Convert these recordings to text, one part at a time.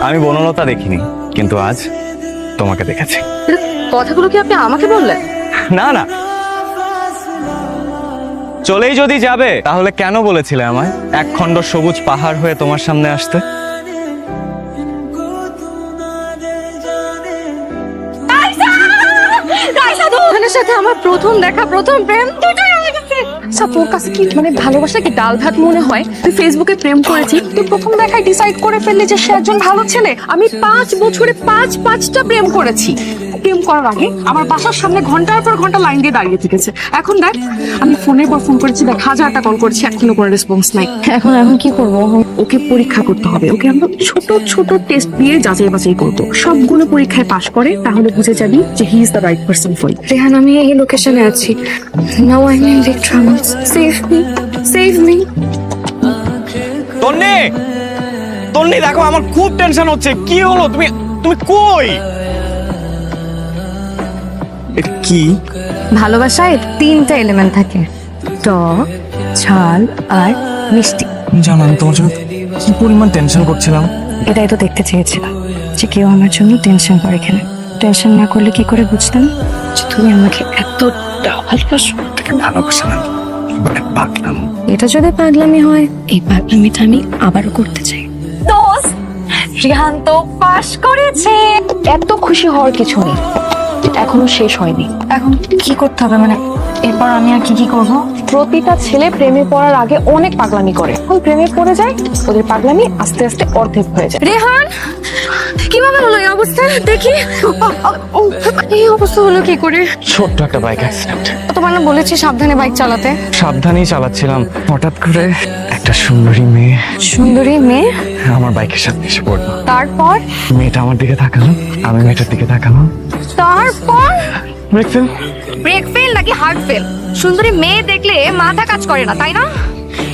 আমি বনলতা দেখিনি, কিন্তু আজ তোমাকে দেখেছি। কথাগুলো কি আপনি আমাকে বললেন? না না, চলেই যদি যাবে তাহলে কেন বলেছিলে আমায় এক খণ্ড সবুজ পাহাড় হয়ে তোমার সামনে আসতে? সাথে আমার প্রথম দেখা, প্রথম প্রেম দুটোই হয়ে গেছে। তোর কাছে কি মানে ভালোবাসা কি ডাল ভাত মনে হয়? তুই ফেসবুকে প্রেম করেছিস, তুই প্রথম দেখায় ডিসাইড করে ফেললি যে সে একজন ভালো ছেলে। আমি 5 বছরে 5টা প্রেম করেছি। প্রেম করার আগে আমার বাসার সামনে ঘন্টার পর ঘন্টা লাইন দিয়ে দাঁড়িয়ে থেকেছে। এখন দেখ, আমি ফোনের পর ফোন করেছি, দেখ 1000টা কল করেছি, এখনো কোনো রেসপন্স নাই। এখন কি করবো? ওকে পরীক্ষা করতে হবে। ওকে আমরা ছোট ছোট টেস্ট দিয়ে যাচাই বাছাই করবো। সবগুলো পরীক্ষায় পাশ করে তাহলে বুঝে যাবি যে he is the right person for you. Rehan, আমি এই লোকেশনে আছি। Now I am in big trouble. Save me, save me. Tonni, Tonni দেখো, আমার খুব টেনশন হচ্ছে। কি হলো? তুমি তুমি কই? এটা কি? ভালোবাসায় 3টা এলিমেন্ট থাকে, টক, ঝাল আর মিষ্টি। জানো আমি তোমার জন্য কি পরিমাণ টেনশন করছিলাম। এটাই তো দেখতে চেয়েছিলাম যে কেউ আমার জন্য টেনশন করে কিনা। টেনশন না করলে কি করে বুঝতাম যে তুমি আমাকে এতটা ভালোবাসো? ভালোবাসা না, পাগলাম। এটা যদি পাগলামি হয়, এই পাগলামিটা আমি আবারও করতে চাই। দোস্ত, রিহান তো পাস করেছে। এত খুশি হওয়ার কিছু নেই, এখনো শেষ হয়নি। এখন কি করতে হবে? মানে এরপর আমি আর কি করব? প্রতিটা ছেলে প্রেমে পড়ার আগে অনেক পাগলামি করে, এখন প্রেমে পড়ে যায়, ওদের পাগলামি আস্তে আস্তে অর্ধেক হয়ে যায়। রেহান, কিভাবে হলো এই অবস্থা? দেখি এই অবস্থা হলো কি করে? ছোট্ট একটা বাইক অ্যাক্সিডেন্ট। তোমার না বলেছি সাবধানে বাইক চালাতে? সাবধানেই চালাচ্ছিলাম, হঠাৎ করে একটা সুন্দরী মেয়ে সুন্দরী মেয়ে আমার বাইকের সাথে এসে পড়লো। তারপর? মেয়েটা আমার দিকে তাকালো, আমি মেয়েটার দিকে তাকালাম। তারপর ব্রেক ফেল। ব্রেক ফেল নাকি হার্ট ফেল? সুন্দরী মেয়ে দেখলে মাথা কাজ করে না, তাই না?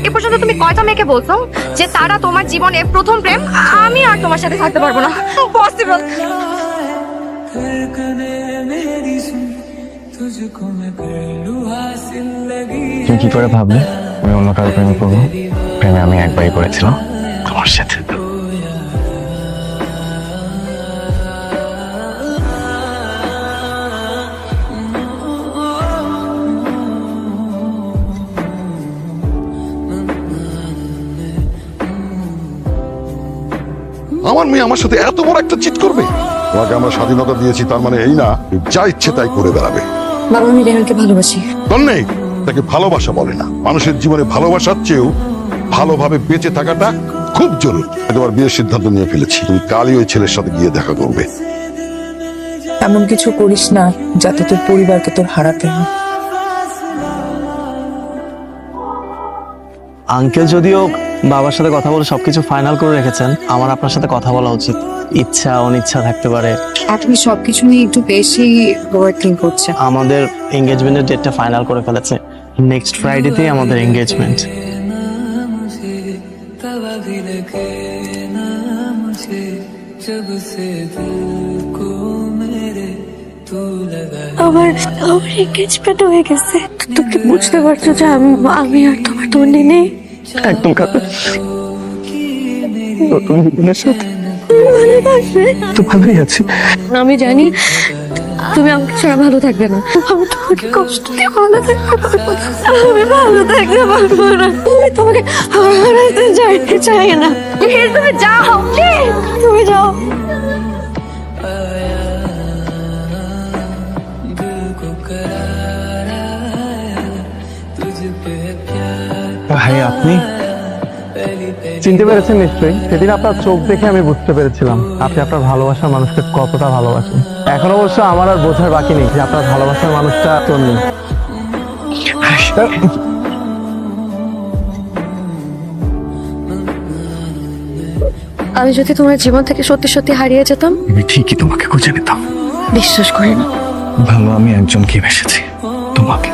এ পর্যন্ত তুমি কয়টা মেয়েকে বলছো যে তারা তোমার জীবনে প্রথম প্রেম? আমি আর তোমার সাথে থাকতে পারবো না, পসিবল। তুমি কি করে ভাবলে আমি অন্য কারো প্রেমে পড়বো? প্রেমে আমি একবারই পড়েছিলাম, তোমার সাথে। আমার মেয়ে আমার সাথে এত বড় একটা চিট করবে? তোমাকে আমরা স্বাধীনতা দিয়েছি, তার মানে এই না যা ইচ্ছে তাই করে বেড়াবে। বাবা, আমি রেহানকে ভালোবাসি। তন্নি, তাকে ভালোবাসা বলে না। মানুষের জীবনে ভালোবাসার চেয়েও ভালোভাবে বেঁচে থাকাটা খুব জরুরি। তোমার বিয়ের সিদ্ধান্ত নিয়ে ফেলেছি, তুমি কালই ওই ছেলের সাথে গিয়ে দেখা করবে। এমন কিছু করিস না যাতে তোর পরিবারকে তোর হারাতে হয়। আঙ্কেল যদিও বাবার সাথে কথা বলে সবকিছু ফাইনাল করে রেখেছেন, আমার আপনার সাথে কথা বলা উচিত। ইচ্ছা অনিচ্ছা থাকতে পারে। আপনি সবকিছু নিয়ে একটু বেশি ওভারথিংক করছেন। আমাদের এঙ্গেজমেন্টের ডেটটা ফাইনাল করে ফেলেছে, নেক্সট ফ্রাইডেতেই আমাদের এঙ্গেজমেন্ট। আমার এঙ্গেজমেন্ট হয়ে গেছে। তুমি বুঝতে পারছো যে আমি আর তোমার তন্নি নেই? একদম কাছে নতুন জীবনের সাথে তো ভালোই আছি। আমি জানি তুমি আমাকে ছাড়া ভালো থাকবে না। আমি তোমাকে কষ্ট দিয়ে ভালো থাকতে পারবো না। আমি ভালো থাকতে পারবো না। আমি তোমাকে হারাতে চাই না। প্লিজ তুমি যাও, প্লিজ তুমি যাও। ভাই, আপনি চিনতে পেরেছেন নিশ্চয়ই। সেদিন আপনার চোখ দেখে আমি বুঝতে পেরেছিলাম আপনি আপনার ভালোবাসার মানুষকে কতটা ভালোবাসেন। এখন অবশ্য আমার আর বোঝার বাকি নেই যে আপনার ভালোবাসার মানুষটা তন্নি। আমি যদি তোমার জীবন থেকে সত্যি সত্যি হারিয়ে যেতাম, আমি ঠিকই তোমাকে খুঁজে নিতাম। বিশ্বাস করি না। ভালো আমি একজনকে বেসেছি, তোমাকে।